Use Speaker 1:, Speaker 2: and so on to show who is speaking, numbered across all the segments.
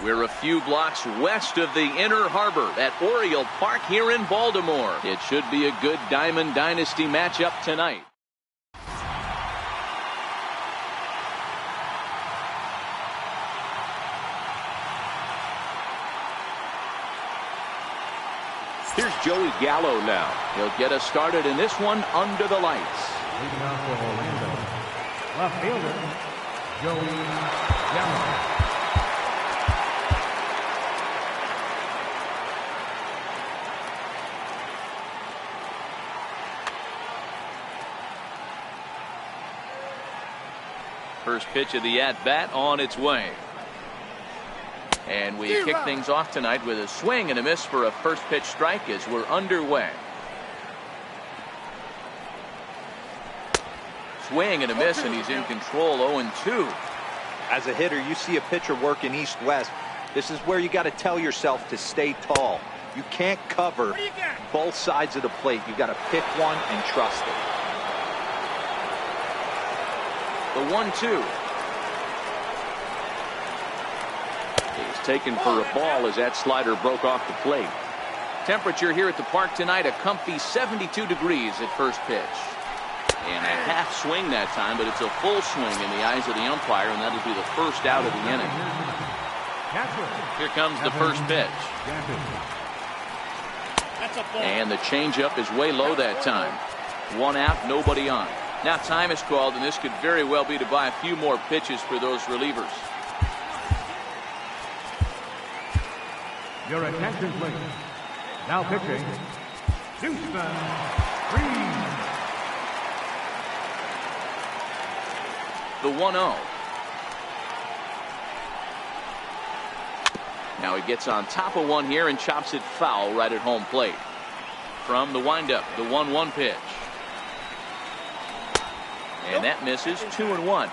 Speaker 1: We're a few blocks west of the Inner Harbor at Oriole Park here in Baltimore. It should be a good Diamond Dynasty matchup tonight. Here's Joey Gallo now. He'll get us started in this one under the lights.
Speaker 2: Leading off for Orlando, left fielder, Joey Gallo.
Speaker 1: First pitch of the at-bat on its way. And we kick things off tonight with a swing and a miss for a first pitch strike as we're underway. Swing and a miss, and he's in control. 0-2.
Speaker 3: As a hitter, you see a pitcher working east-west. This is where you got to tell yourself to stay tall. You can't cover both sides of the plate. You got to pick one and trust it.
Speaker 1: The 1-2. He's taken for a ball as that slider broke off the plate. Temperature here at the park tonight, a comfy 72 degrees at first pitch. And a half swing that time, but it's a full swing in the eyes of the umpire, and that'll be the first out of the inning. Here comes the first pitch. And the changeup is way low that time. 1 out, nobody on. Now time is called, and this could very well be to buy a few more pitches for those relievers.
Speaker 2: Your attention, please. Now pitching, Houston Freeze.
Speaker 1: The 1-0. Now he gets on top of one here and chops it foul right at home plate. From the windup, the 1-1 pitch. And that misses. 2-1.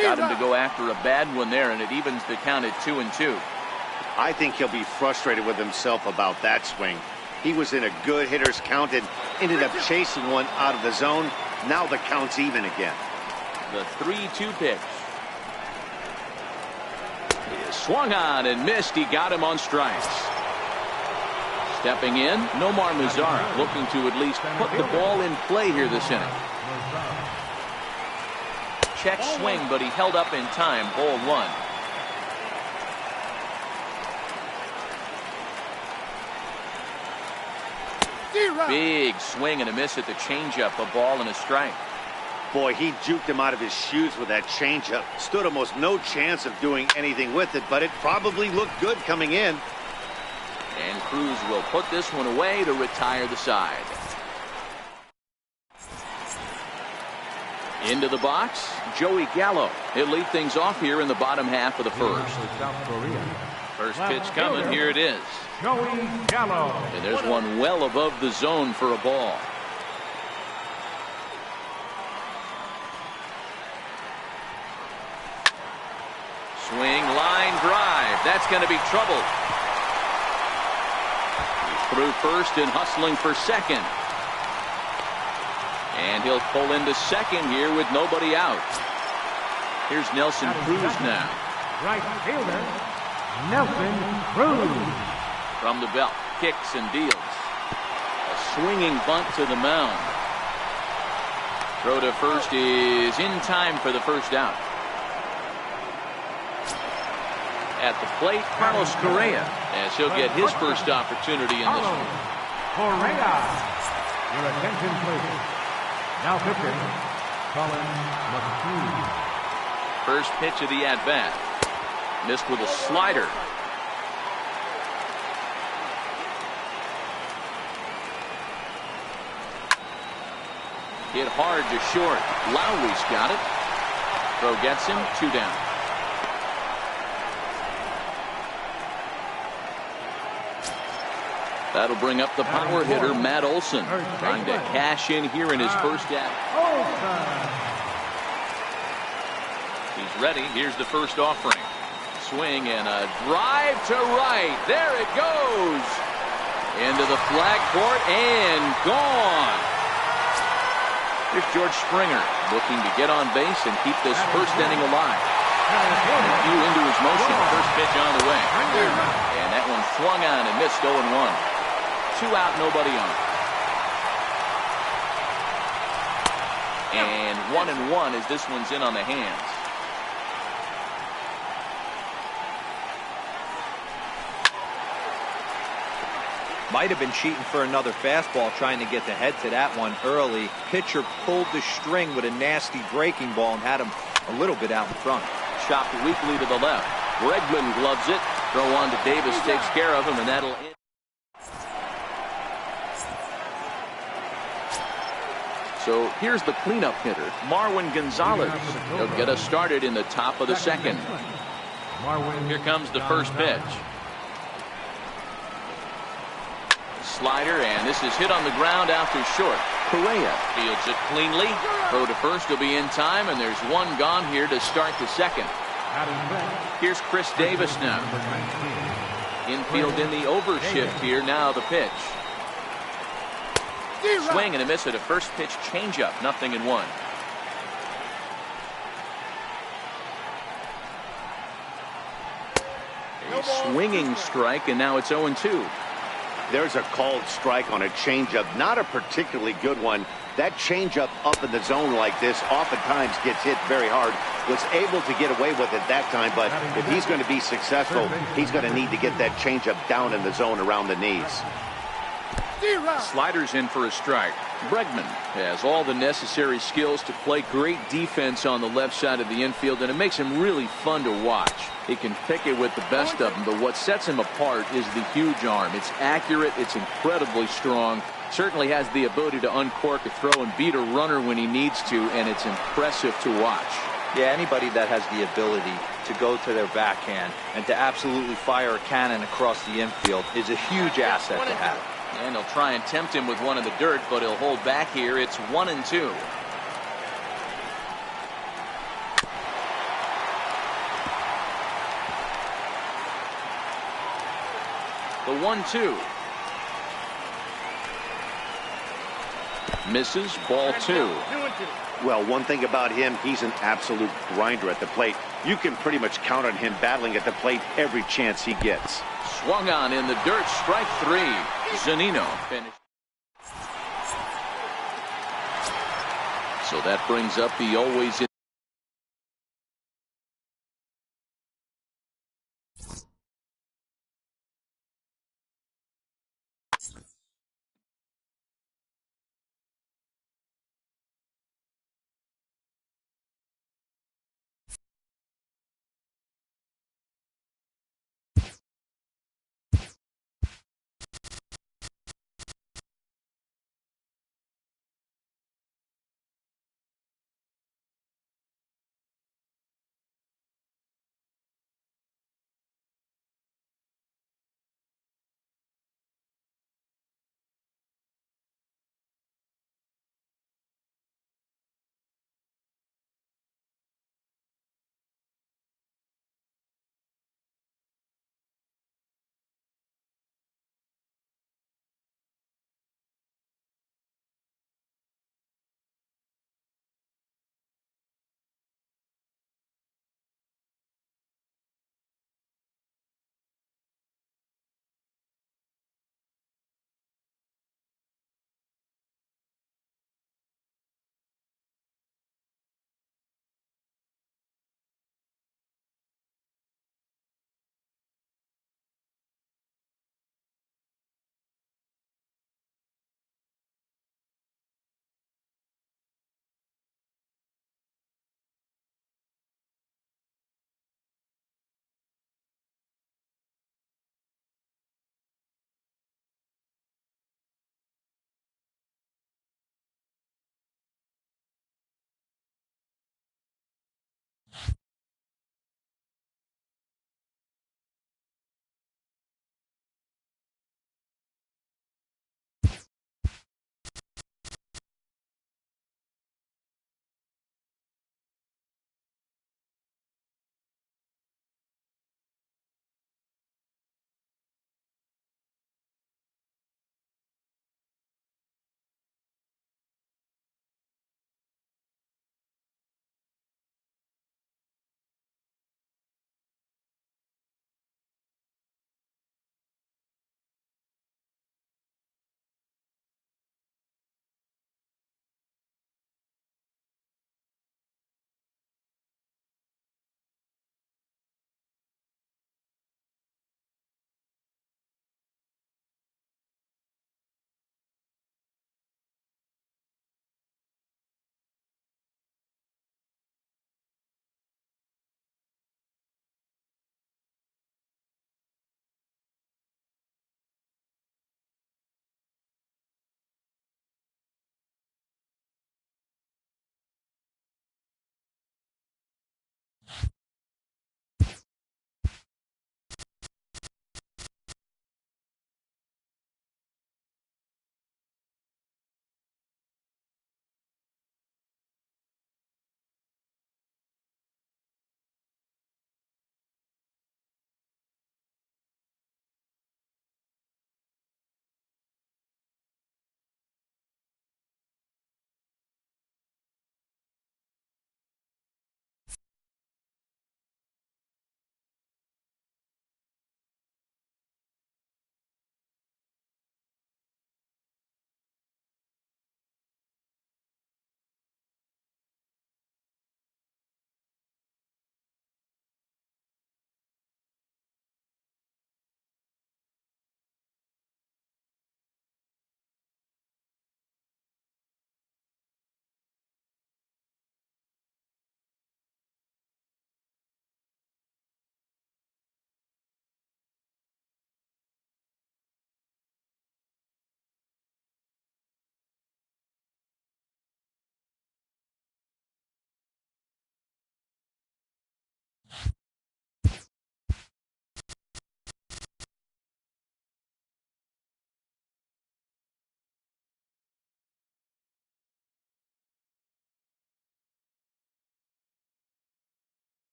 Speaker 1: Got him to go after a bad one there, and it evens the count at 2-2.
Speaker 4: I think he'll be frustrated with himself about that swing. He was in a good hitter's count and ended up chasing one out of the zone. Now the count's even again.
Speaker 1: The 3-2 pitch. He is swung on and missed. He got him on strikes. Stepping in, Nomar Mazara, looking to at least put the ball in play here this inning. Check swing, but he held up in time. Ball 1. Big swing and a miss at the changeup. A ball and a strike.
Speaker 4: Boy, he juked him out of his shoes with that changeup. Stood almost no chance of doing anything with it, but it probably looked good coming in.
Speaker 1: And Cruz will put this one away to retire the side. Into the box, Joey Gallo. He'll lead things off here in the bottom half of the first. First pitch coming. Here it is.
Speaker 2: Joey Gallo.
Speaker 1: And there's one well above the zone for a ball. Swing, line drive. That's going to be trouble. Through first and hustling for second. And he'll pull into second here with nobody out. Here's Nelson Cruz now.
Speaker 2: Right fielder, Nelson Cruz.
Speaker 1: From the belt, kicks and deals. A swinging bunt to the mound. Throw to first is in time for the first out. At the plate, Carlos Correa, as he'll get his first opportunity in this one.
Speaker 2: Correa. Your attention, please. Now pitching, Colin McHugh.
Speaker 1: First pitch of the at-bat. Missed with a slider. Hit hard to short. Lowry's got it. Throw gets him. 2 down. That'll bring up the power hitter, Matt Olson, trying to cash in here in his first at. He's ready. Here's the first offering. Swing and a drive to right. There it goes. Into the flag court and gone. Here's George Springer looking to get on base and keep this first inning alive. Few into his motion. First pitch on the way. And that one swung on and missed 0-1. 2 out, nobody on. And 1-1 as this one's in on the hands.
Speaker 3: Might have been cheating for another fastball, trying to get the head to that one early. Pitcher pulled the string with a nasty breaking ball and had him a little bit out in front.
Speaker 1: Chopped weakly to the left. Bregman gloves it. Throw on to Davis, takes care of him, and that'll end. So here's the cleanup hitter, Marwin Gonzalez. He'll get us started in the top of the second. Here comes the first pitch. Slider, and this is hit on the ground out to short. Correa fields it cleanly. Throw to first will be in time, and there's one gone here to start the second. Here's Chris Davis now. Infield in the overshift here. Now the pitch. Swing and a miss at a first pitch changeup. 0-1. A swinging strike, and now it's 0-2.
Speaker 4: There's a called strike on a changeup. Not a particularly good one. That changeup up in the zone like this oftentimes gets hit very hard. Was able to get away with it that time, but if he's going to be successful, he's going to need to get that changeup down in the zone around the knees.
Speaker 1: Sliders in for a strike. Bregman has all the necessary skills to play great defense on the left side of the infield, and it makes him really fun to watch. He can pick it with the best of them, but what sets him apart is the huge arm. It's accurate, it's incredibly strong, certainly has the ability to uncork a throw and beat a runner when he needs to, and it's impressive to watch.
Speaker 3: Yeah, anybody that has the ability to go to their backhand and to absolutely fire a cannon across the infield is a huge asset to have.
Speaker 1: And he'll try and tempt him with one in the dirt, but he'll hold back here. It's 1-2. The 1-2. Misses, ball 2.
Speaker 4: Well, one thing about him, he's an absolute grinder at the plate. You can pretty much count on him battling at the plate every chance he gets.
Speaker 1: Swung on in the dirt, strike 3. Zunino finished. So that brings up the always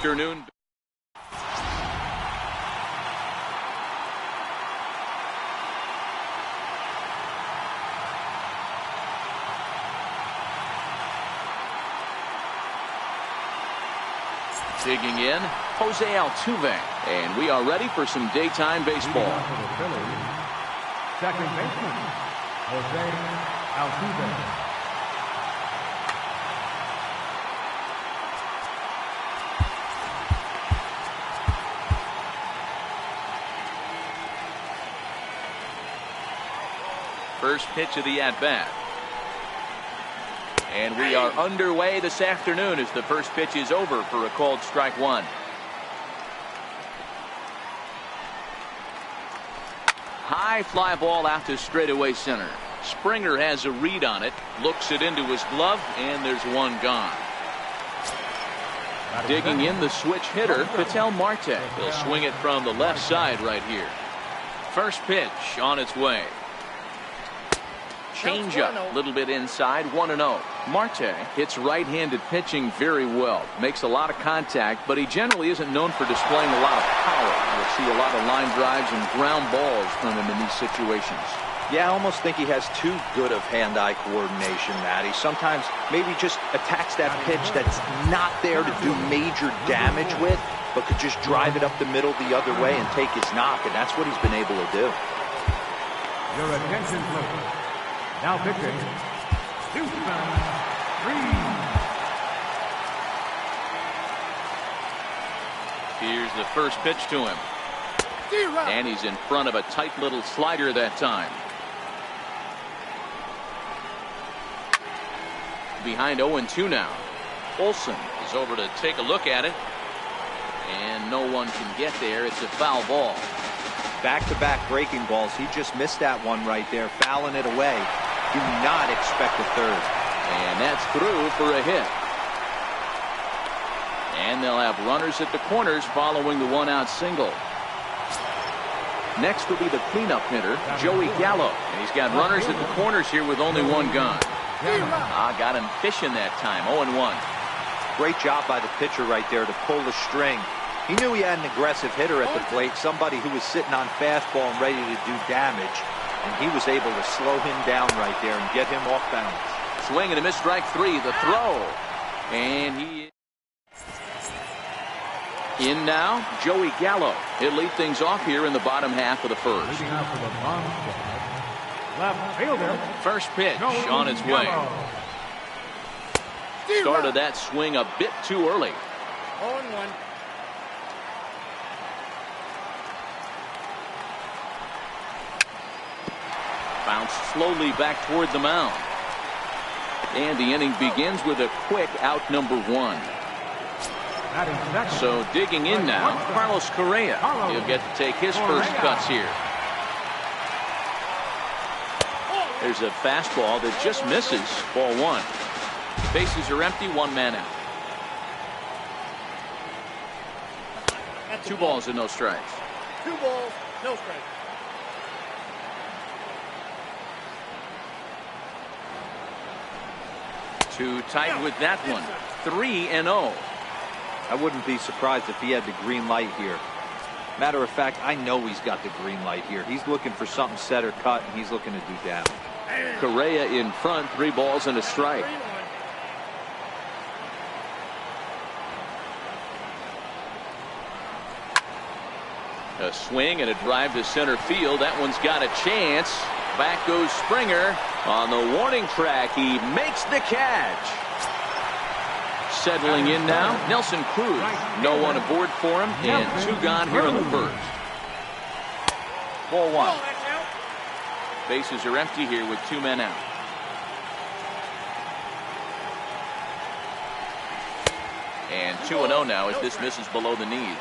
Speaker 1: afternoon. Digging in, Jose Altuve. And we are ready for some daytime baseball.
Speaker 2: Second baseman, Jose Altuve.
Speaker 1: First pitch of the at-bat. And we are underway this afternoon as the first pitch is over for a called strike one. High fly ball out to straightaway center. Springer has a read on it, looks it into his glove, and there's one gone. Digging in the switch hitter, Ketel Marte. He'll swing it from the left side right here. First pitch on its way. Changeup, a little bit inside, 1-0. Marte hits right-handed pitching very well. Makes a lot of contact, but he generally isn't known for displaying a lot of power. You'll see a lot of line drives and ground balls from him in these situations.
Speaker 3: Yeah, I almost think he has too good of hand-eye coordination, Matty. Sometimes maybe just attacks that pitch that's not there to do major damage with, but could just drive it up the middle the other way and take his knock, and that's what he's been able to do.
Speaker 2: Your attention, please. Now pitching, Houston,
Speaker 1: Here's the first pitch to him. And he's in front of a tight little slider that time. Behind 0-2 now. Olsen is over to take a look at it. And no one can get there. It's a foul ball.
Speaker 3: Back-to-back breaking balls. He just missed that one right there, fouling it away. Do not expect a third.
Speaker 1: And that's through for a hit. And they'll have runners at the corners following the one-out single. Next will be the cleanup hitter, Joey Gallo. And he's got runners at the corners here with only one gone. Got him fishing that time, 0-1.
Speaker 3: Great job by the pitcher right there to pull the string. He knew he had an aggressive hitter at the plate, somebody who was sitting on fastball and ready to do damage. And he was able to slow him down right there and get him off balance.
Speaker 1: Swing and a miss, strike three, the throw. And he in now, Joey Gallo. He'll lead things off here in the bottom half of the first.
Speaker 2: leading out for the bomb squad, left fielder,
Speaker 1: First pitch on its way. Started that swing a bit too early.
Speaker 5: 0-1.
Speaker 1: Bounced slowly back toward the mound. And the inning begins with a quick out number one. So digging in now, Carlos Correa. He'll get to take his first cuts here. There's a fastball that just misses. Ball one. Bases are empty, one man out. 2 balls and no strikes.
Speaker 5: 2 balls, no strikes.
Speaker 1: Too tight with that one. 3-0.
Speaker 3: I wouldn't be surprised if he had the green light here. Matter of fact, I know he's got the green light here. He's looking for something set or cut, and he's looking to do damage.
Speaker 1: Correa in front, 3 balls and a strike. A swing and a drive to center field. That one's got a chance. Back goes Springer on the warning track. He makes the catch. Settling in now, Nelson Cruz. No one aboard for him, and 2 gone here in the first. Ball one. Bases are empty here with 2 men out. And 2-0 now as this misses below the knees.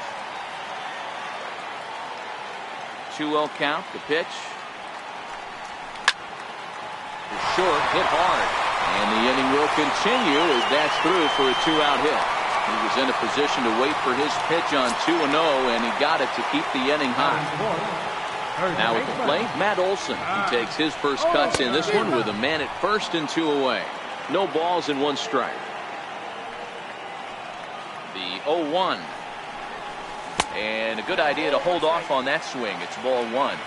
Speaker 1: 2-0 count, the pitch. Short, hit hard. And the inning will continue as that's through for a 2-out hit. He was in a position to wait for his pitch on 2-0, and he got it to keep the inning high. Now at the plate, Matt Olson. He takes his first cuts in this one with a man at first and 2 away. No balls and 1 strike. The 0-1. And a good idea to hold off on that swing. It's ball one.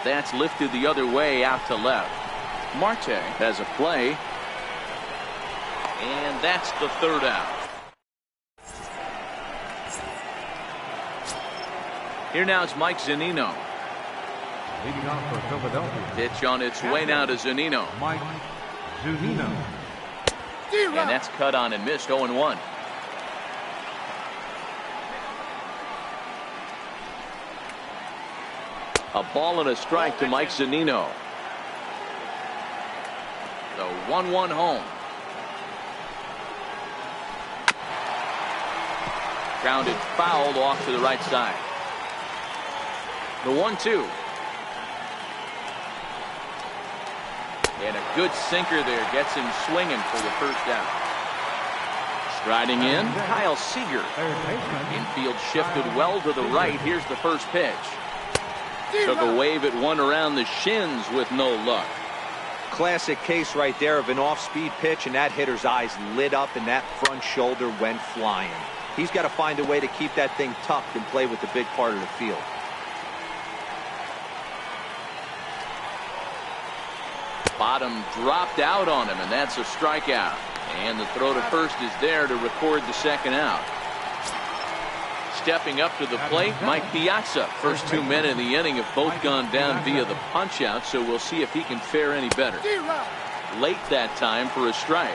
Speaker 1: That's lifted the other way out to left. Marte has a play. And that's the third out. Here now is Mike Zunino.
Speaker 2: Leading off for Philadelphia.
Speaker 1: Pitch on its way now to Zunino.
Speaker 2: Mike Zunino.
Speaker 1: And that's cut on and missed. 0-1. A ball and a strike to Mike Zunino. The 1-1 home. Grounded fouled off to the right side. The 1-2. And a good sinker there gets him swinging for the first down. Striding in, Kyle Seager. Infield shifted well to the right. Here's the first pitch. Took a wave at one around the shins with no luck.
Speaker 3: Classic case right there of an off-speed pitch, and that hitter's eyes lit up and that front shoulder went flying. He's got to find a way to keep that thing tucked and play with the big part of the field.
Speaker 1: Bottom dropped out on him, and that's a strikeout. And the throw to first is there to record the second out. Stepping up to the plate, Mike Piazza. First 2 men in the inning have both gone down via the punch-out, so we'll see if he can fare any better. Late that time for a strike.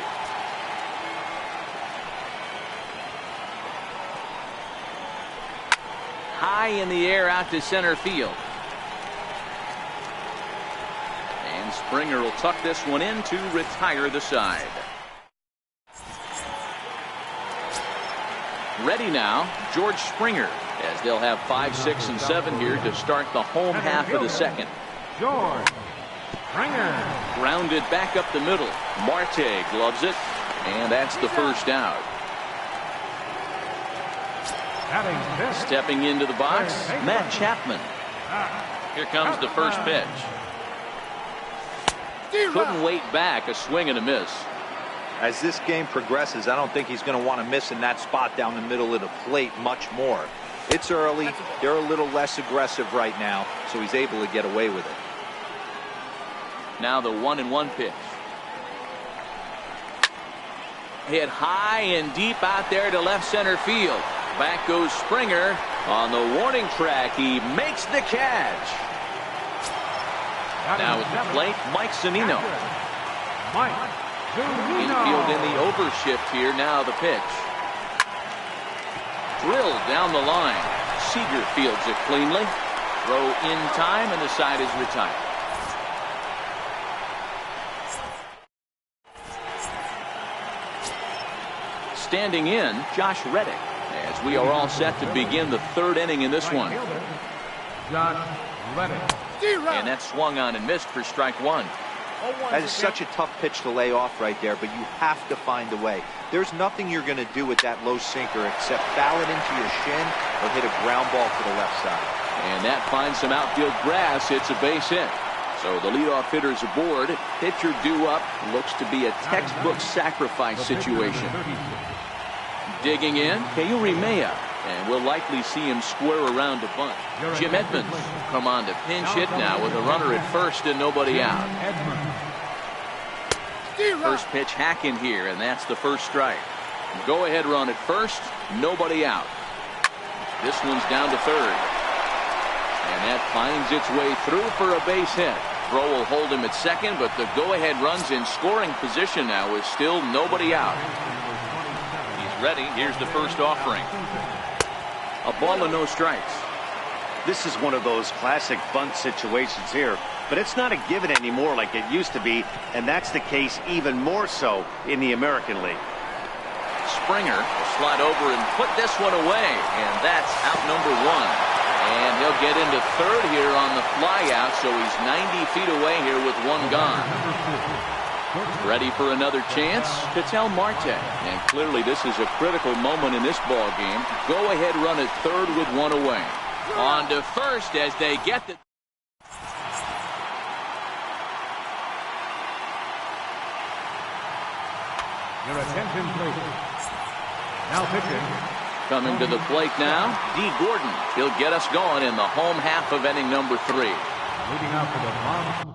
Speaker 1: High in the air out to center field. And Springer will tuck this one in to retire the side. Ready now, George Springer, as they'll have 5, 6, and 7 here to start the home half of the second.
Speaker 2: George Springer.
Speaker 1: Grounded back up the middle. Marte gloves it, and that's the first out. Stepping into the box, Matt Chapman. Here comes the first pitch. Couldn't wait back, a swing and a miss.
Speaker 3: As this game progresses, I don't think he's going to want to miss in that spot down the middle of the plate much more. It's early. They're a little less aggressive right now, so he's able to get away with it.
Speaker 1: Now the 1-1 pitch. Hit high and deep out there to left center field. Back goes Springer. On the warning track, he makes the catch. Now at the plate, Mike Zunino. Infield in the overshift here. Now the pitch. Drilled down the line. Seager fields it cleanly. Throw in time, and the side is retired. Standing in, Josh Reddick, as we are all set to begin the third inning in this one.
Speaker 2: Josh Reddick.
Speaker 1: And that swung on and missed for strike one.
Speaker 3: That is such a tough pitch to lay off right there, but you have to find a way. There's nothing you're going to do with that low sinker except foul it into your shin or hit a ground ball to the left side.
Speaker 1: And that finds some outfield grass. It's a base hit. So the leadoff hitter's aboard. Pitcher due up. Looks to be a textbook sacrifice situation. Digging in, Keury Maya. And we'll likely see him square around a bunt. Jim Edmonds come on to pinch hit now with a runner at first and nobody out. First pitch hack in here, and that's the first strike. Go ahead run at first, nobody out. This one's down to third. And that finds its way through for a base hit. Throw will hold him at second, but the go-ahead run's in scoring position now with still nobody out. He's ready. Here's the first offering. A ball and no strikes.
Speaker 4: This is one of those classic bunt situations here, but it's not a given anymore like it used to be, and that's the case even more so in the American League.
Speaker 1: Springer will slide over and put this one away, and that's out number one. And he'll get into third here on the flyout, so he's 90 feet away here with one gone. Ready for another chance? Ketel Marte. And clearly this is a critical moment in this ball game. Go ahead run at third with one away. On to first as they get the...
Speaker 2: Your attention, please. Now pitching.
Speaker 1: Coming to the plate now, D. Gordon. He'll get us going in the home half of inning number 3.
Speaker 2: Leading out to the mound.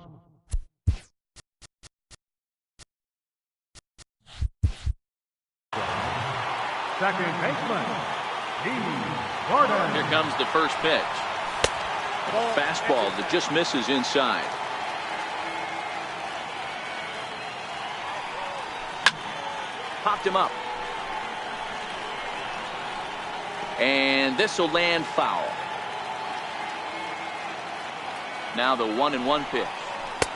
Speaker 2: Second baseman, D. Gordon.
Speaker 1: Here comes the first pitch. A fastball that just misses inside. Popped him up. And this will land foul. Now the 1-1 pitch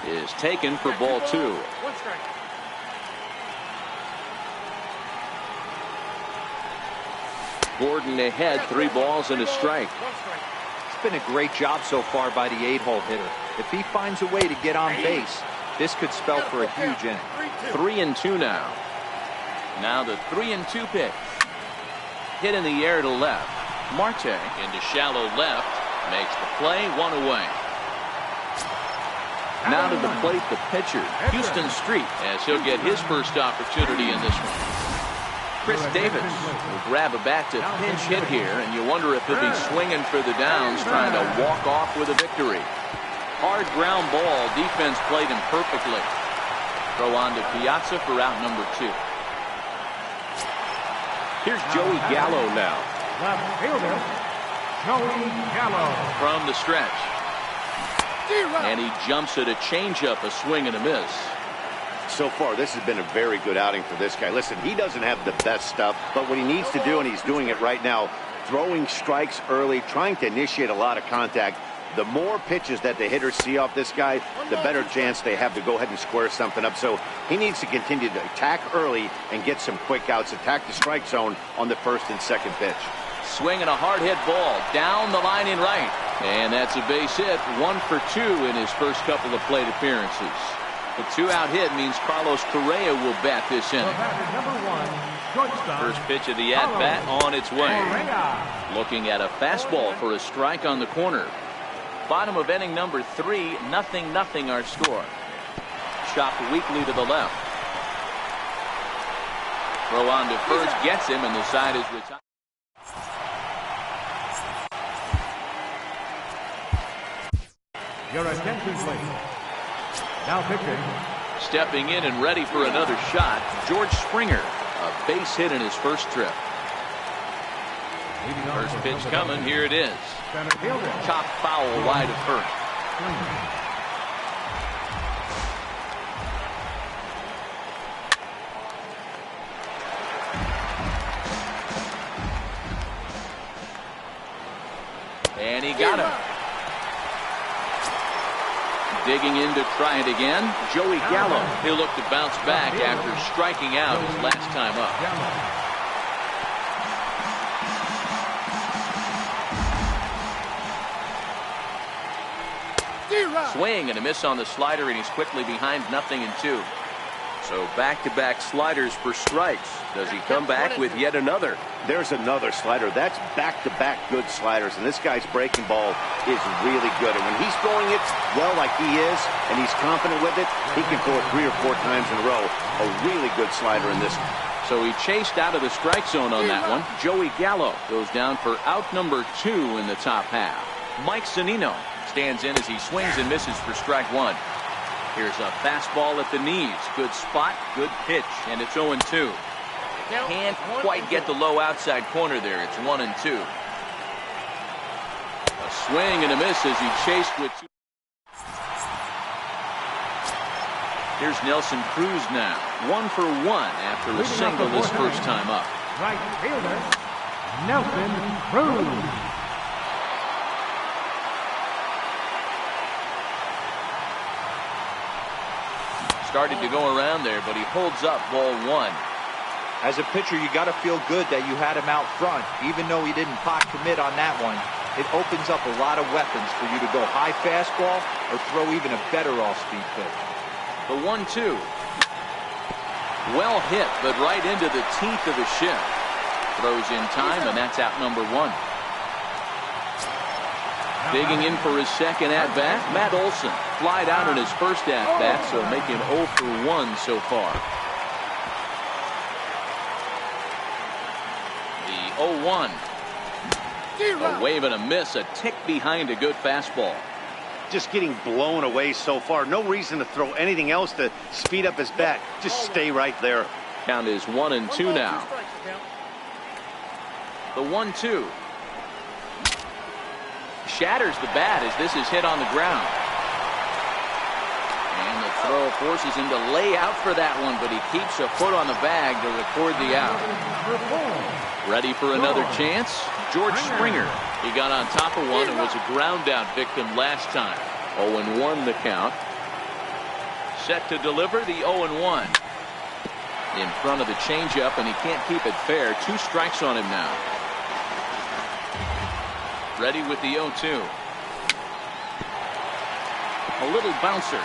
Speaker 1: is taken for ball 2.
Speaker 5: 1 strike.
Speaker 1: Gordon ahead, 3 balls and a strike.
Speaker 5: 1 strike.
Speaker 3: It's been a great job so far by the 8-hole hitter. If he finds a way to get on base, this could spell for a huge inning.
Speaker 1: 3-2 now. Now the 3-2 pitch. Hit in the air to left. Marte into shallow left. Makes the play, 1 away. Now to the plate, the pitcher, Houston Street, as he'll get his first opportunity in this one. Chris Davis will grab a bat to pinch hit here, and you wonder if he'll be swinging for the downs, trying to walk off with a victory. Hard ground ball, defense played him perfectly. Throw on to Piazza for out number 2. Here's Joey Gallo now.
Speaker 2: Left fielder, Joey Gallo.
Speaker 1: From the stretch. And he jumps at a changeup, a swing and a miss.
Speaker 4: So far, this has been a very good outing for this guy. Listen, he doesn't have the best stuff, but what he needs to do, and he's doing it right now, throwing strikes early, trying to initiate a lot of contact. The more pitches that the hitters see off this guy, the better chance they have to go ahead and square something up. So he needs to continue to attack early and get some quick outs, attack the strike zone on the first and second pitch.
Speaker 1: Swinging a hard hit ball down the line in right. And that's a base hit, 1 for 2 in his first couple of plate appearances. The 2-out hit means Carlos Correa will bat this inning.
Speaker 2: Number 1, shortstop.
Speaker 1: First pitch of the at-bat on its way. Looking at a fastball for a strike on the corner. Bottom of inning number 3, 0-0 our score. Chopped weakly to the left. Throw on to first, gets him, and the side is retired.
Speaker 2: Your attention, please. Now pitching.
Speaker 1: Stepping in and ready for another shot, George Springer. A base hit in his first trip. First pitch coming, here it is.
Speaker 2: Center fielder.
Speaker 1: Chopped foul wide of first. And he got him. Digging in to try it again, Joey Gallo. He'll look to bounce back after striking out his last time up. Swing and a miss on the slider, and he's quickly behind 0-2. So back-to-back sliders for strikes. Does he come back with yet another?
Speaker 4: There's another slider. That's back-to-back good sliders, and this guy's breaking ball is really good. And when he's throwing it well like he is, and he's confident with it, he can throw it 3 or 4 times in a row. A really good slider in this one.
Speaker 1: So he chased out of the strike zone on that one. Joey Gallo goes down for out number 2 in the top half. Mike Zunino stands in as he swings and misses for strike 1. Here's a fastball at the knees. Good spot, good pitch, and it's 0-2. Can't quite get the low outside corner there. It's 1-2. A swing and a miss as he chased with 2. Here's Nelson Cruz now. 1 for 1 after a single this first time up.
Speaker 2: Right fielder, Nelson Cruz.
Speaker 1: Started to go around there, but he holds up ball 1.
Speaker 3: As a pitcher, you got to feel good that you had him out front. Even though he didn't pot commit on that one, it opens up a lot of weapons for you to go high fastball or throw even a better off-speed pitch.
Speaker 1: The 1-2. Well hit, but right into the teeth of the shift. Throws in time, and that's out number 1. Digging in for his second at-bat, Matt Olson. Flied out in his first at-bat, so making 0 for 1 so far. 0-1. A wave and a miss, a tick behind a good fastball.
Speaker 4: Just getting blown away so far. No reason to throw anything else to speed up his bat. Just stay right there.
Speaker 1: Count is 1-2 now. The 1-2. Shatters the bat as this is hit on the ground. And the throw forces him to lay out for that one, but he keeps a foot on the bag to record the out. Ready for another chance? George Springer. He got on top of one and was a ground out victim last time. 0-1 the count. Set to deliver the 0-1. In front of the changeup, and he can't keep it fair. 2 strikes on him now. Ready with the 0-2. A little bouncer.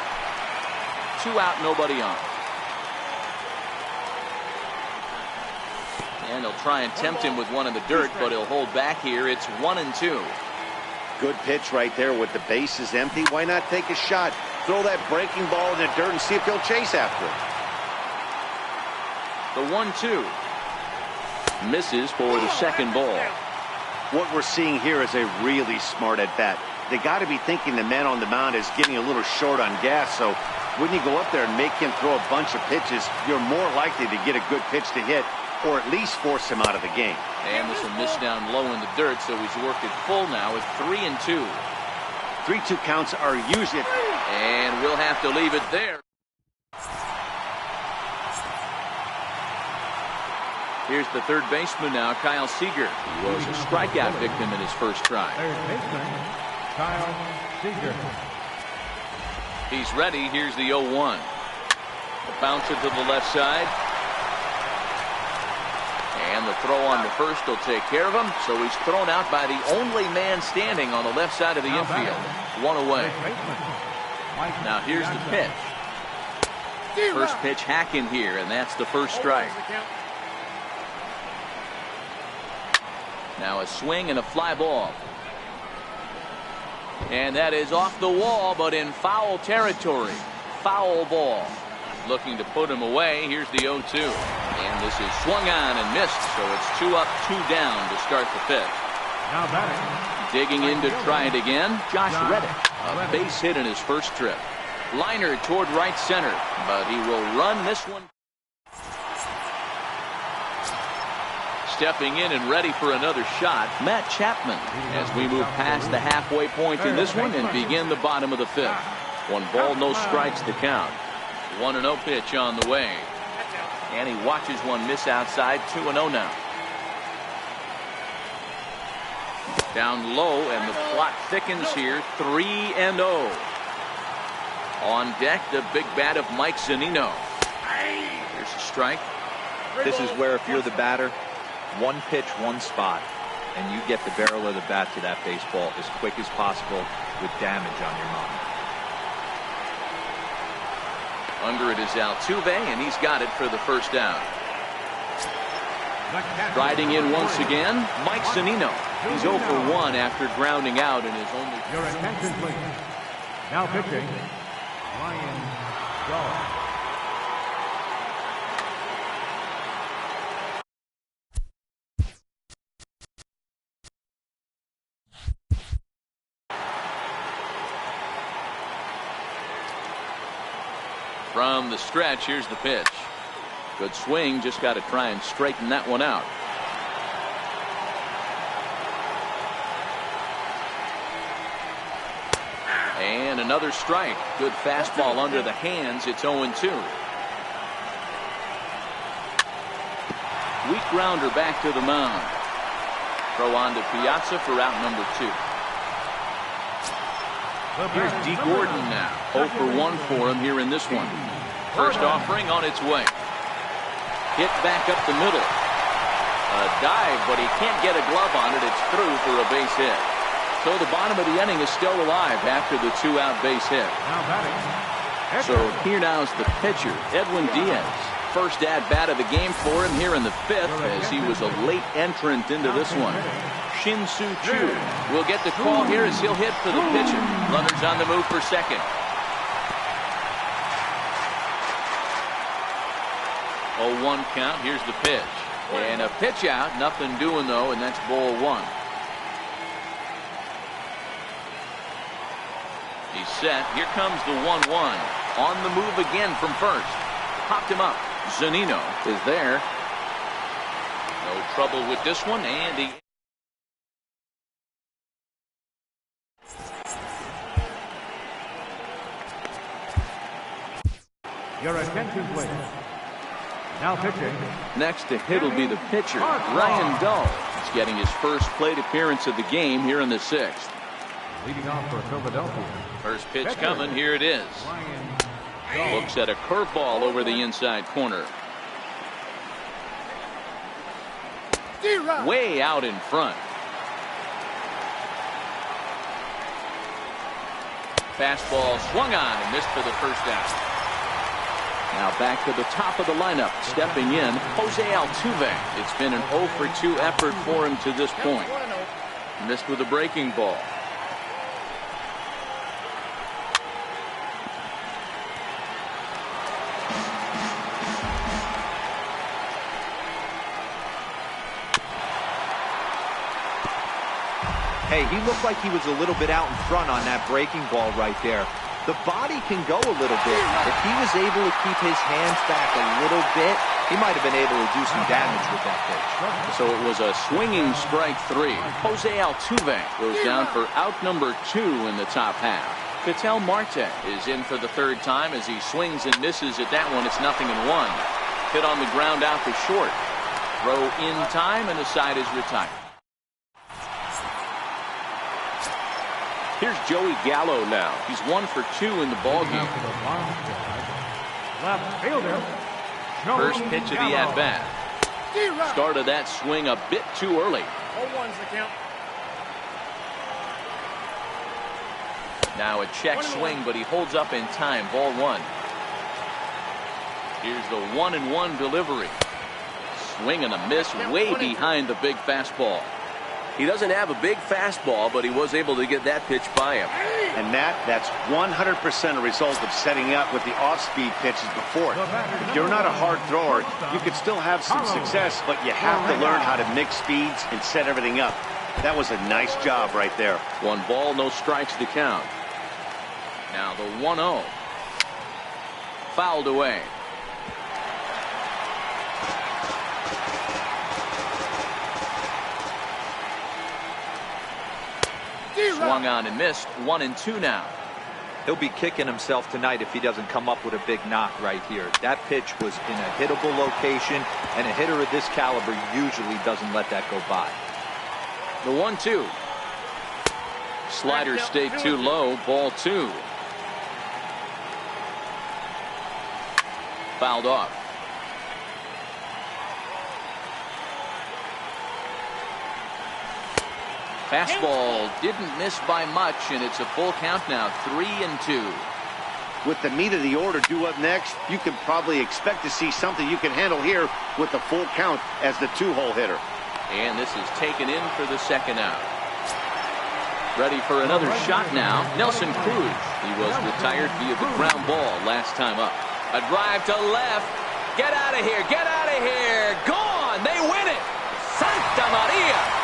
Speaker 1: 2 out, nobody on. And he'll try and tempt him with one in the dirt, but he'll hold back here. It's 1-2.
Speaker 4: Good pitch right there with the bases empty. Why not take a shot? Throw that breaking ball in the dirt and see if he'll chase after it.
Speaker 1: The 1-2. Misses for the second ball.
Speaker 4: What we're seeing here is a really smart at bat. They got to be thinking the man on the mound is getting a little short on gas, so when you go up there and make him throw a bunch of pitches, you're more likely to get a good pitch to hit, or at least force him out of the game.
Speaker 1: And this will miss down low in the dirt, so he's worked it full now with 3-2.
Speaker 4: 3-2 counts are usually.
Speaker 1: And we'll have to leave it there. Here's the third baseman now, Kyle Seager. He was a strikeout victim in his first try.
Speaker 2: Third baseman, Kyle Seager.
Speaker 1: He's ready. Here's the 0-1. The bouncer to the left side. And the throw on the first will take care of him. So he's thrown out by the only man standing on the left side of the infield. 1 away. Now here's the pitch. First pitch hack in here, and that's the first strike. Now a swing and a fly ball. And that is off the wall, but in foul territory. Foul ball. Looking to put him away. Here's the 0-2. And this is swung on and missed, so it's 2 up, 2 down to start the fifth.
Speaker 2: Now batting.
Speaker 1: Digging in to try it again, Josh Reddick. A base hit in his first trip. Liner toward right center, but he will run this one. Stepping in and ready for another shot, Matt Chapman, as we move past the halfway point in this one and begin the bottom of the fifth. 1 ball, no strikes to count. 1-0 pitch on the way. And he watches one miss outside. 2-0 now. Down low, and the plot thickens here. 3-0. On deck, the big bat of Mike Zunino. Here's a strike.
Speaker 3: This is where, if you're the batter, 1 pitch, 1 spot, and you get the barrel of the bat to that baseball as quick as possible with damage on your mound.
Speaker 1: Under it is Altuve, and he's got it for the first down. Riding in once again, Mike Zunino. He's 0 for 1 after grounding out in his only.
Speaker 2: Your attention, please. Now pitching, Ryan Shaw.
Speaker 1: From the stretch, here's the pitch. Good swing, just got to try and straighten that one out. And another strike. Good fastball under the hands. It's 0-2. Weak grounder back to the mound. Throw on to Piazza for out number 2. Here's D. Gordon now. 0 for 1 for him here in this one. First offering on its way. Hit back up the middle. A dive, but he can't get a glove on it. It's through for a base hit. So the bottom of the inning is still alive after the 2-out base hit.
Speaker 2: Now batting.
Speaker 1: So here now is the pitcher, Edwin Diaz. First at-bat of the game for him here in the 5th, as he was a late entrant into this one. Shin-Soo Choo will get the call here as he'll hit for the pitcher. Runners on the move for second. 0-1 count. Here's the pitch. And a pitch out. Nothing doing, though, and that's ball one. He's set. Here comes the 1-1. On the move again from first. Popped him up. Zunino is there. No trouble with this one, and he...
Speaker 2: Your attention, please. Now pitching.
Speaker 1: Next to hit will be the pitcher, Ryan Dull. He's getting his first plate appearance of the game here in the sixth.
Speaker 2: Leading off for Philadelphia.
Speaker 1: First pitch coming. Here it is. Looks at a curveball over the inside corner. Way out in front. Fastball swung on and missed for the first out. Now back to the top of the lineup. Stepping in, Jose Altuve. It's been an 0 for 2 effort for him to this point. Missed with a breaking ball.
Speaker 3: Hey, he looked like he was a little bit out in front on that breaking ball right there. The body can go a little bit. If he was able to keep his hands back a little bit, he might have been able to do some damage with that pitch.
Speaker 1: So it was a swinging strike 3. Jose Altuve goes down for out number 2 in the top half. Ketel Marte is in for the third time as he swings and misses at that one. It's 0-1. Hit on the ground out to short. Throw in time and the side is retired. Here's Joey Gallo now. He's 1 for 2 in the ballgame.
Speaker 2: Left fielder.
Speaker 1: First pitch of the at-bat. Started that swing a bit too early.
Speaker 5: 0-1's the count.
Speaker 1: Now a check swing, but he holds up in time. Ball 1. Here's the 1-1 delivery. Swing and a miss way behind the big fastball. He doesn't have a big fastball, but he was able to get that pitch by him.
Speaker 4: And that's 100% a result of setting up with the off-speed pitches before it. If you're not a hard thrower, you could still have some success, but you have to learn how to mix speeds and set everything up. That was a nice job right there.
Speaker 1: 1 ball, no strikes to count. Now the 1-0. Fouled away. Swung on and missed. 1-2 now.
Speaker 3: He'll be kicking himself tonight if he doesn't come up with a big knock right here. That pitch was in a hittable location, and a hitter of this caliber usually doesn't let that go by.
Speaker 1: The 1-2. Slider stayed too low. Ball 2. Fouled off. Fastball didn't miss by much, and it's a full count now. 3-2.
Speaker 4: With the meat of the order due up next, you can probably expect to see something you can handle here with the full count as the 2-hole hitter.
Speaker 1: And this is taken in for the second out. Ready for another shot now. Nelson Cruz. He was retired via the ground ball last time up. A drive to left. Get out of here. Get out of here. Gone. They win it. Santa Maria.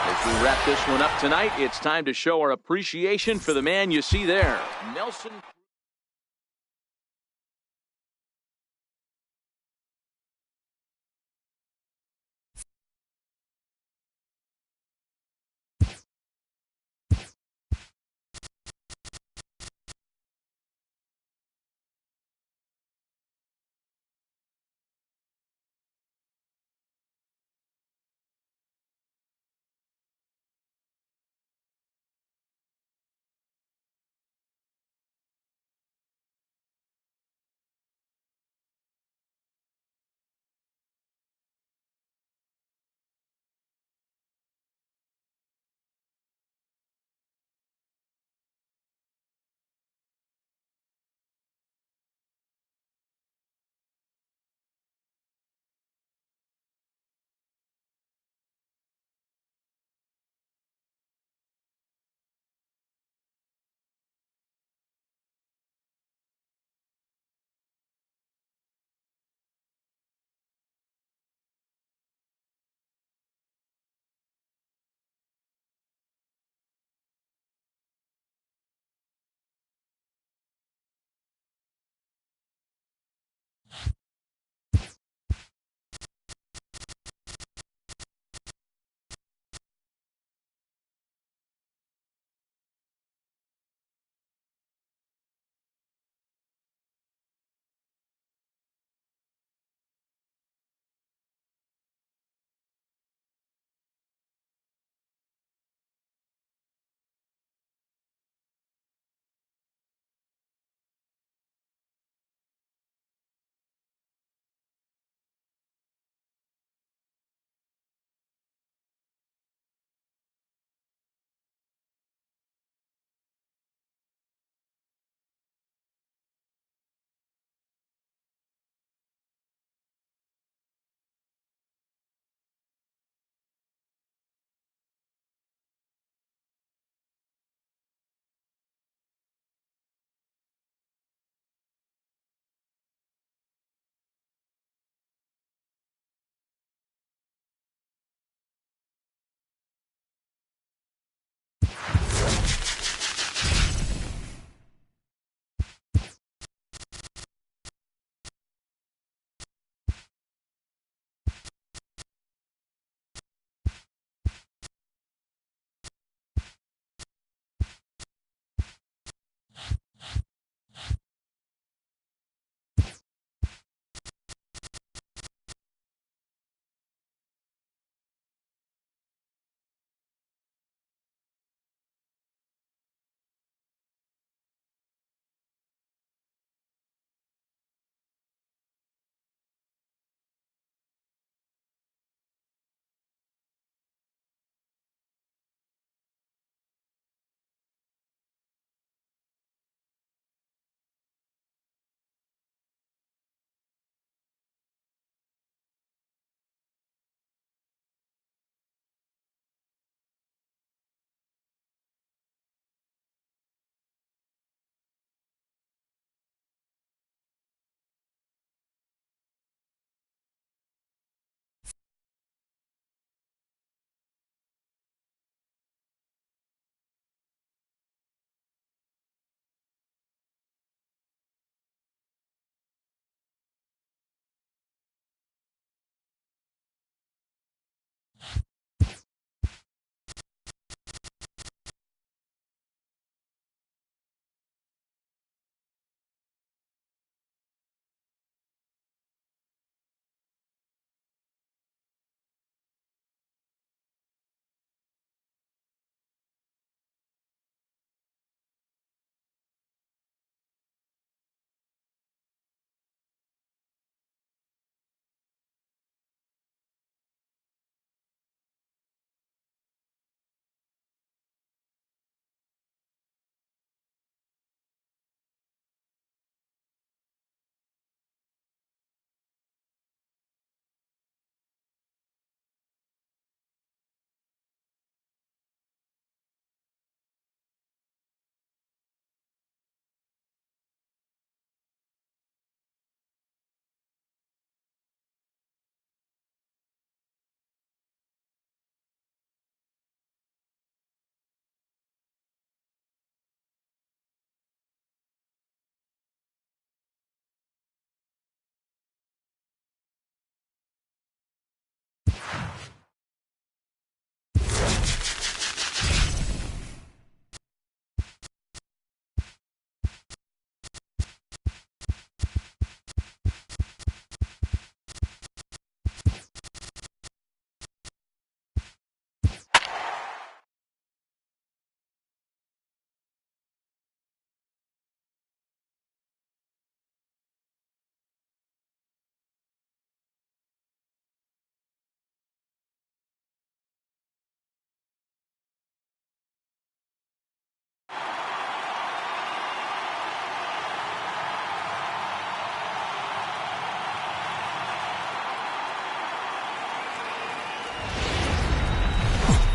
Speaker 1: As we wrap this one up tonight, it's time to show our appreciation for the man you see there, Nelson.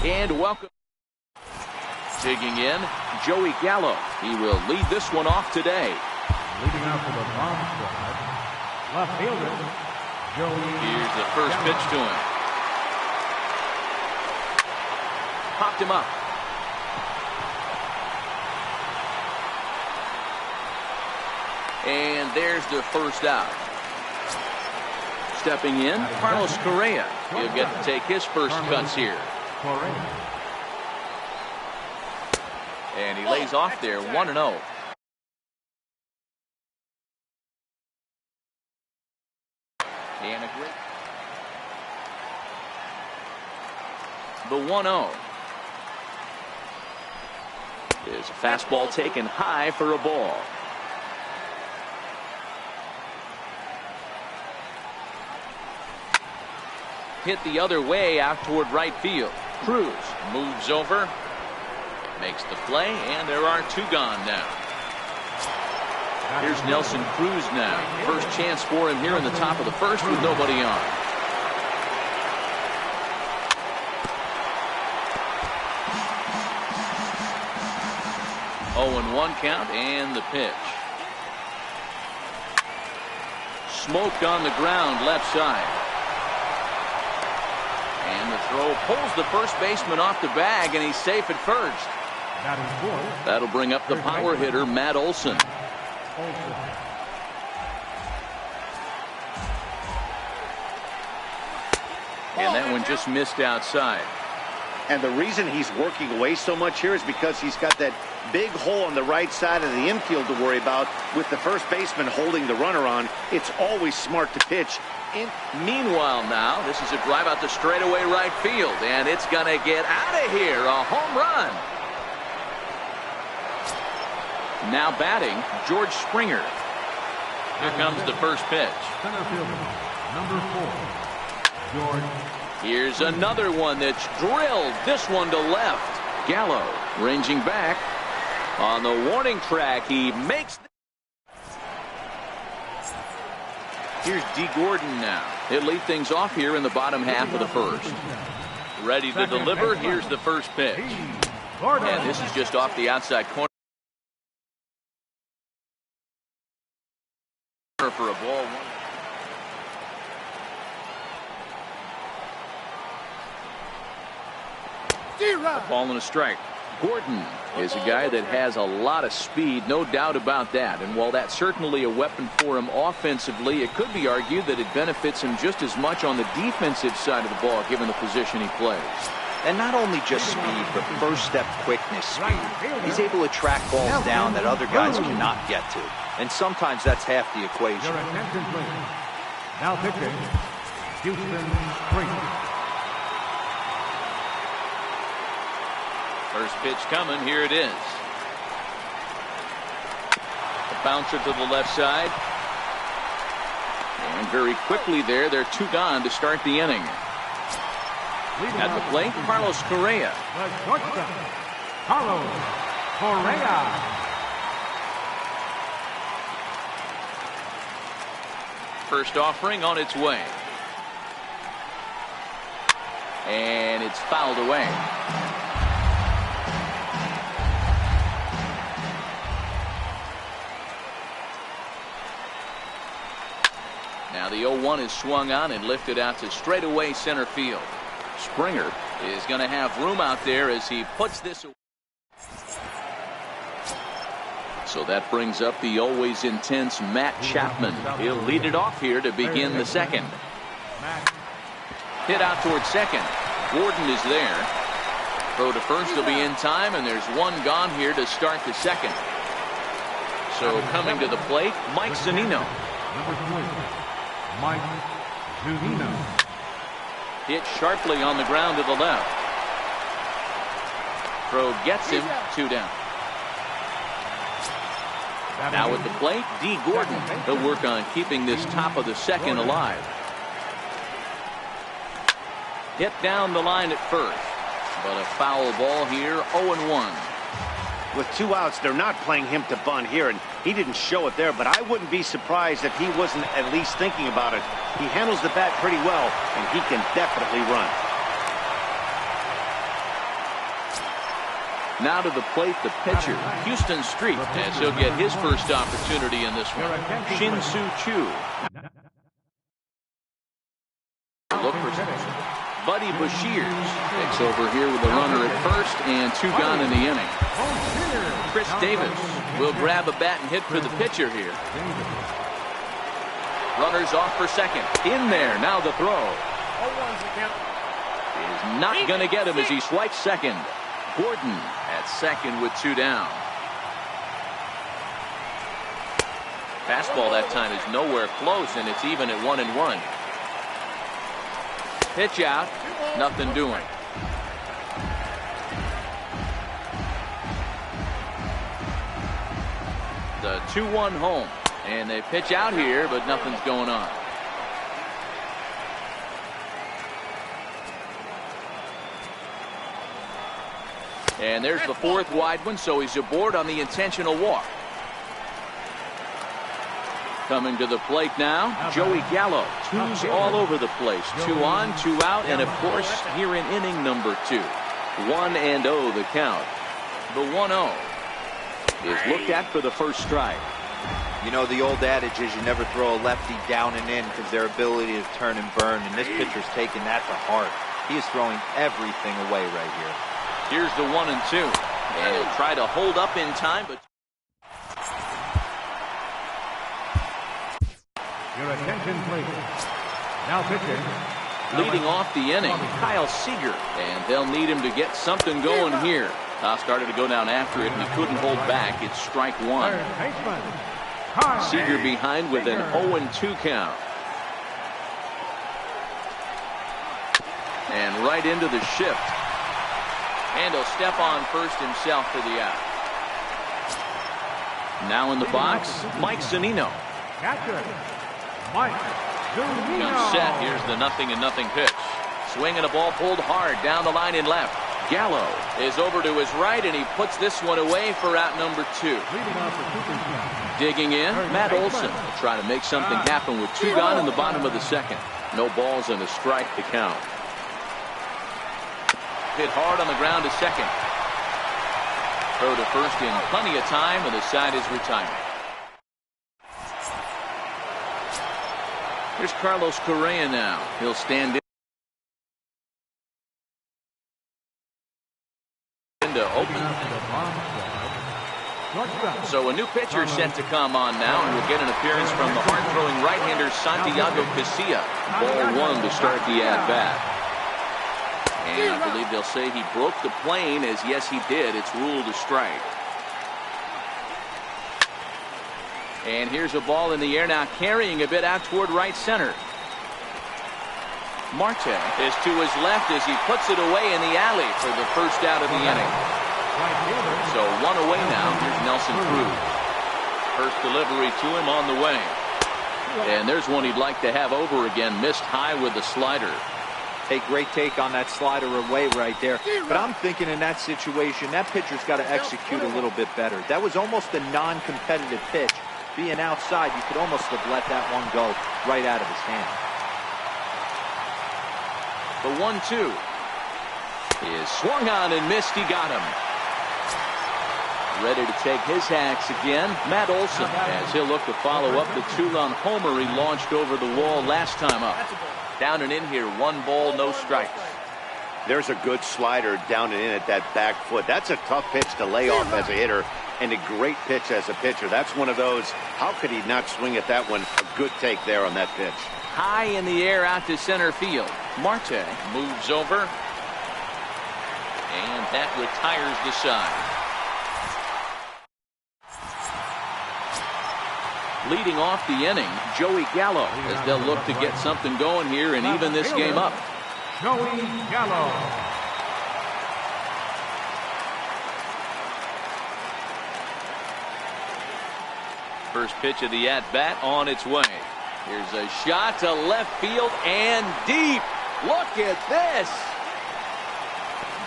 Speaker 1: And welcome. Digging in, Joey Gallo. He will lead this one off today.
Speaker 2: Leading out for the bomb squad, left fielder, Joey.
Speaker 1: Here's the first pitch to him. Popped him up. And there's the first out. Stepping in, Carlos Correa. He'll get to take his first cuts here. And he lays off there, 1-0. And a great. The 1-0. Is a fastball taken high for a ball. Hit the other way out toward right field. Cruz moves over, makes the play, and there are two gone now. Here's Nelson Cruz now. First chance for him here in the top of the first with nobody on. Oh, and 1 count and the pitch. Smoked on the ground left side. And the throw pulls the first baseman off the bag, and he's safe at first. That'll bring up the power hitter, Matt Olson. And that one just missed outside.
Speaker 4: And the reason he's working away so much here is because he's got that big hole on the right side of the infield to worry about. With the first baseman holding the runner on, it's always smart to pitch.
Speaker 1: Meanwhile now, this is a drive out the straightaway right field, and it's going to get out of here. A home run. Now batting, George Springer. Here comes the first pitch.
Speaker 2: Center fielder, number 4, George.
Speaker 1: Here's another one that's drilled. This one to left. Gallo ranging back. On the warning track, he makes. Here's D. Gordon now. He'll lead things off here in the bottom half of the first. Ready to deliver. Here's the first pitch. And this is just off the outside corner for a ball. A ball and a strike. Gordon is a guy that has a lot of speed, no doubt about that. And while that's certainly a weapon for him offensively, it could be argued that it benefits him just as much on the defensive side of the ball, given the position he plays.
Speaker 3: And not only just speed, but first step quickness speed. He's able to track balls down that other guys cannot get to. And sometimes that's half the equation.
Speaker 2: Your attention, please. Now pitching, Houston Springer.
Speaker 1: First pitch coming. Here it is. A bouncer to the left side. And very quickly there, they're two gone to start the inning. At the plate, Carlos Correa.
Speaker 2: The shortstop, Carlos Correa.
Speaker 1: First offering on its way. And it's fouled away. Now the 0-1 is swung on and lifted out to straightaway center field. Springer is going to have room out there as he puts this away. So that brings up the always intense Matt Chapman. He'll lead it off here to begin the second. Hit out towards second. Gordon is there. Throw to first will be in time, and there's one gone here to start the second. So coming to the plate, Mike Zunino.
Speaker 2: Number 3, Mike Zunino.
Speaker 1: Hit sharply on the ground to the left. Throw gets him, 2 down. Now at the plate, D. Gordon. He'll work on keeping this top of the second alive. Hit down the line at first, but a foul ball here, 0-1.
Speaker 4: With 2 outs, they're not playing him to bunt here, and he didn't show it there, but I wouldn't be surprised if he wasn't at least thinking about it. He handles the bat pretty well, and he can definitely run.
Speaker 1: Now to the plate, the pitcher, Houston Street, as he'll get his first opportunity in this one. Shin-Soo Choo. Look for Buddy Bashirs. Takes over here with a runner at first and 2 gone in the inning. Chris Davis will grab a bat and hit for the pitcher here. Runners off for second. In there. Now the throw.
Speaker 5: 0-1's the count.
Speaker 1: Is not going to get him as he swipes second. Gordon at second with 2 down. Fastball that time is nowhere close, and it's even at 1-1. Pitch out. Nothing doing. The 2-1 home. And they pitch out here, but nothing's going on. And there's the 4th wide one, so he's aboard on the intentional walk. Coming to the plate now, Joey Gallo. 2's all over the place. 2 on, 2 out, and of course, here in inning number 2. 1-0 the count. The 1-0 is looked at for the first strike.
Speaker 3: You know, the old adage is you never throw a lefty down and in because their ability to turn and burn, and this pitcher's taking that to heart. He is throwing everything away right here.
Speaker 1: Here's the 1-2, and he'll try to hold up in time, but
Speaker 2: Your attention, please. Now pitching.
Speaker 1: leading off the inning, Kyle Seager, and they'll need him to get something going here. Started to go down after it, and he couldn't hold back. It's strike 1.
Speaker 2: Third baseman, Kyle
Speaker 1: Seager behind with an 0-2 count. And right into the shift. And he'll step on first himself for the out. Now in the box, Mike Zunino.
Speaker 2: catcher, Mike Zunino.
Speaker 1: Comes set. Here's the 0-0 pitch. Swinging a ball pulled hard down the line in left. Gallo is over to his right, and he puts this one away for out number 2.
Speaker 2: Leading off the Cooperstown.
Speaker 1: Digging in, Matt Olson will try to make something happen with 2 gone in the bottom of the 2nd. No balls and a strike to count. Hit hard on the ground to second. Throw to first in plenty of time, and the side is retired. Here's Carlos Correa now. He'll stand in to open. So a new pitcher set to come on now, and we'll get an appearance from the hard-throwing right-hander Santiago Casilla. Ball 1 to start the at-bat. And I believe they'll say he broke the plane, as yes he did. It's ruled a strike. And here's a ball in the air now, carrying a bit out toward right center. Marte is to his left as he puts it away in the alley for the first out of the inning. So 1 away now. Here's Nelson Cruz. First delivery to him on the way. And there's one he'd like to have over again. Missed high with the slider.
Speaker 3: Great take on that slider away right there. But I'm thinking in that situation, that pitcher's got to execute a little bit better. That was almost a non-competitive pitch. Being outside, you could almost have let that one go right out of his hand.
Speaker 1: The 1-2 is swung on and missed. He got him. Ready to take his hacks again, Matt Olson, as he'll look to follow up the 2-run homer he launched over the wall last time up. Down and in here, 1 ball, no strikes.
Speaker 4: There's a good slider down and in at that back foot. That's a tough pitch to lay off as a hitter, and a great pitch as a pitcher. That's one of those, how could he not swing at that one? A good take there on that pitch.
Speaker 1: High in the air out to center field. Marte moves over, and that retires the side. Leading off the inning, Joey Gallo, as they'll look to get something going here and even this game up.
Speaker 2: Joey Gallo.
Speaker 1: First pitch of the at-bat on its way. Here's a shot to left field and deep. Look at this.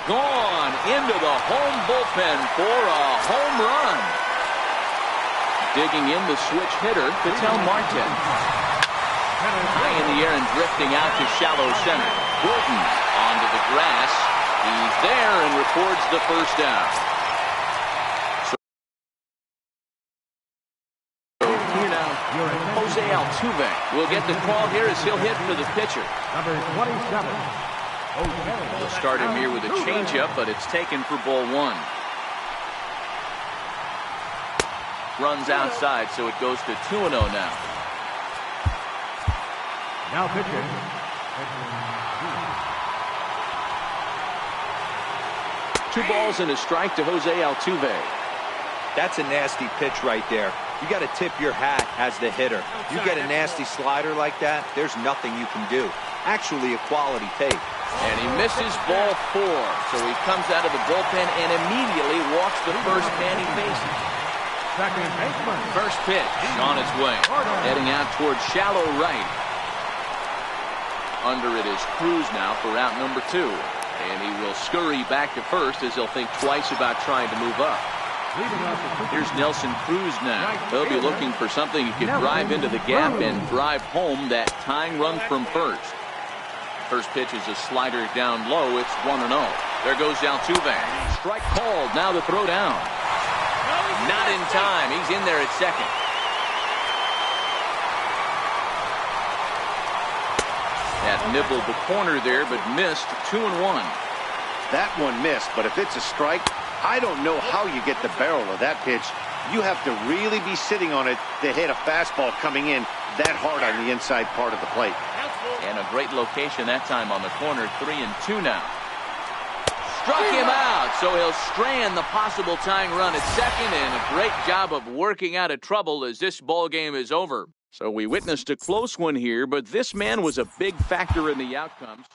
Speaker 1: Gone into the home bullpen for a home run. Digging in the switch hitter, Ketel Marte. High in the air and drifting out to shallow center. Gordon onto the grass. He's there and records the first down. Altuve will get the call here as he'll hit for the pitcher.
Speaker 2: Number 27.
Speaker 1: We'll start him here with a changeup, but it's taken for ball one. Runs outside, so it goes to 2-0 now.
Speaker 2: Now pitching.
Speaker 1: 2 balls and a strike to Jose Altuve.
Speaker 3: That's a nasty pitch right there. You got to tip your hat as the hitter. You get a nasty slider like that, there's nothing you can do. Actually, a quality take.
Speaker 1: And he misses ball 4. So he comes out of the bullpen and immediately walks the first man he faces.
Speaker 2: Second baseman.
Speaker 1: First pitch on its way. Heading out towards shallow right. Under it is Cruz now for out number 2. And he will scurry back to first as he'll think twice about trying to move up. Here's Nelson Cruz now. He'll be looking for something he can drive into the gap and drive home that tying run from first. First pitch is a slider down low. It's 1-0. There goes Altuve. Strike called. Now the throw down. Not in time. He's in there at second. That nibbled the corner there, but missed. 2-1.
Speaker 4: That one missed, but if it's a strike, I don't know how you get the barrel of that pitch. You have to really be sitting on it to hit a fastball coming in that hard on the inside part of the plate.
Speaker 1: And a great location that time on the corner. 3-2 now. Struck him out, so he'll strand the possible tying run at second, and a great job of working out of trouble as this ball game is over. So we witnessed a close one here, but this man was a big factor in the outcome.